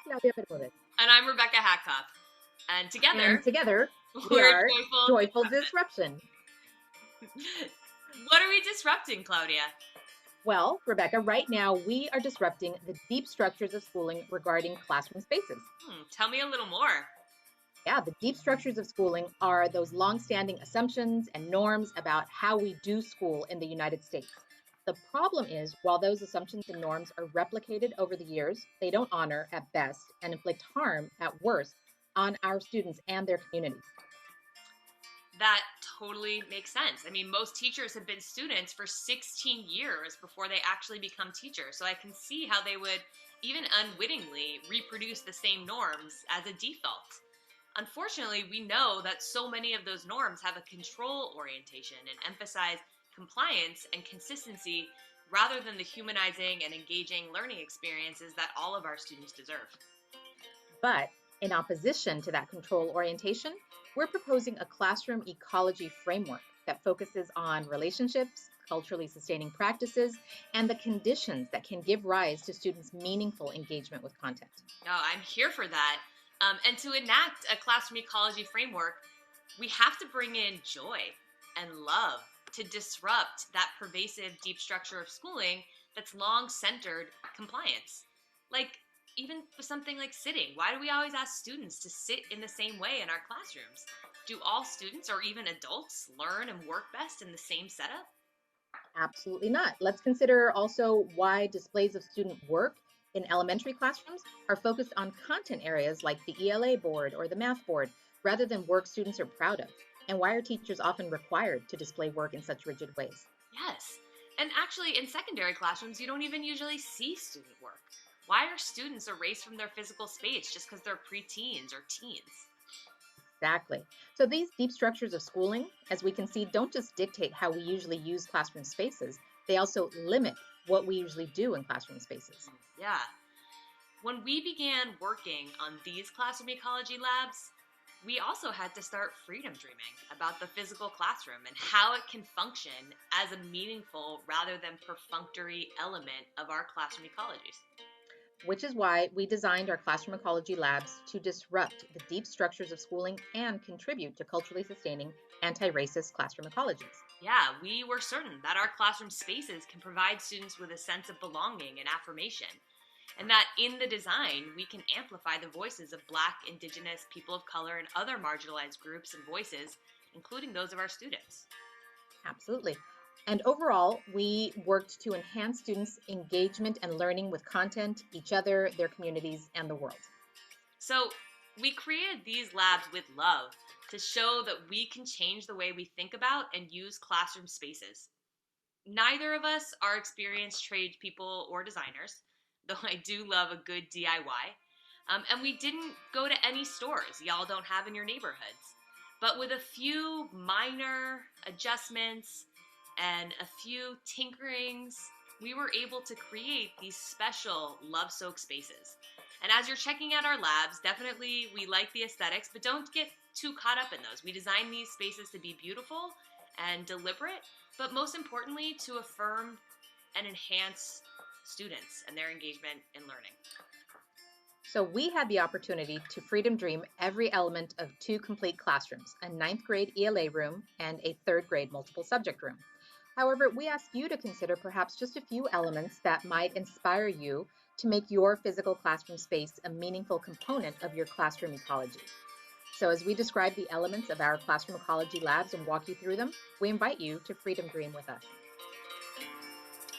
Claudia Bermudez. And I'm Rebecca Hackop. And And together, together, we we're are Joyful Joyful Disruption. Disruption. What are we disrupting, Claudia? Well, Rebecca, right now we are disrupting the deep structures of schooling regarding classroom spaces. Tell me a little more. Yeah, the deep structures of schooling are those long-standing assumptions and norms about how we do school in the United States. The problem is, while those assumptions and norms are replicated over the years, they don't honor at best and inflict harm at worst on our students and their communities. That totally makes sense. I mean, most teachers have been students for 16 years before they actually become teachers. So I can see how they would, even unwittingly, reproduce the same norms as a default. Unfortunately, we know that so many of those norms have a control orientation and emphasize compliance and consistency rather than the humanizing and engaging learning experiences that all of our students deserve. But in opposition to that control orientation, we're proposing a classroom ecology framework that focuses on relationships, culturally sustaining practices, and the conditions that can give rise to students' meaningful engagement with content. Oh, I'm here for that. And to enact a classroom ecology framework, we have to bring in joy and love to disrupt that pervasive deep structure of schooling that's long centered compliance. Like, even with something like sitting, why do we always ask students to sit in the same way in our classrooms? Do all students or even adults learn and work best in the same setup? Absolutely not. Let's consider also why displays of student work in elementary classrooms are focused on content areas like the ELA board or the math board rather than work students are proud of, and why are teachers often required to display work in such rigid ways? Yes. And actually, in secondary classrooms, you don't even usually see student work. Why are students erased from their physical space just because they're preteens or teens? Exactly. So these deep structures of schooling, as we can see, don't just dictate how we usually use classroom spaces, they also limit what we usually do in classroom spaces. Yeah. When we began working on these classroom ecology labs, we also had to start freedom dreaming about the physical classroom and how it can function as a meaningful rather than perfunctory element of our classroom ecologies. Which is why we designed our classroom ecology labs to disrupt the deep structures of schooling and contribute to culturally sustaining anti-racist classroom ecologies. Yeah, we were certain that our classroom spaces can provide students with a sense of belonging and affirmation, and that in the design, we can amplify the voices of Black, Indigenous, people of color, and other marginalized groups and voices, including those of our students. Absolutely. And overall, we worked to enhance students' engagement and learning with content, each other, their communities, and the world. So, we created these labs with love to show that we can change the way we think about and use classroom spaces. Neither of us are experienced tradespeople or designers, though I do love a good DIY. And we didn't go to any stores y'all don't have in your neighborhoods. But with a few minor adjustments and a few tinkerings, we were able to create these special love soaked spaces. And as you're checking out our labs, definitely we like the aesthetics, but don't get too caught up in those. We designed these spaces to be beautiful and deliberate, but most importantly, to affirm and enhance students and their engagement in learning. So we had the opportunity to freedom dream every element of two complete classrooms, a ninth grade ELA room and a third grade multiple subject room. However, we ask you to consider perhaps just a few elements that might inspire you to make your physical classroom space a meaningful component of your classroom ecology. So as we describe the elements of our classroom ecology labs and walk you through them, we invite you to freedom dream with us.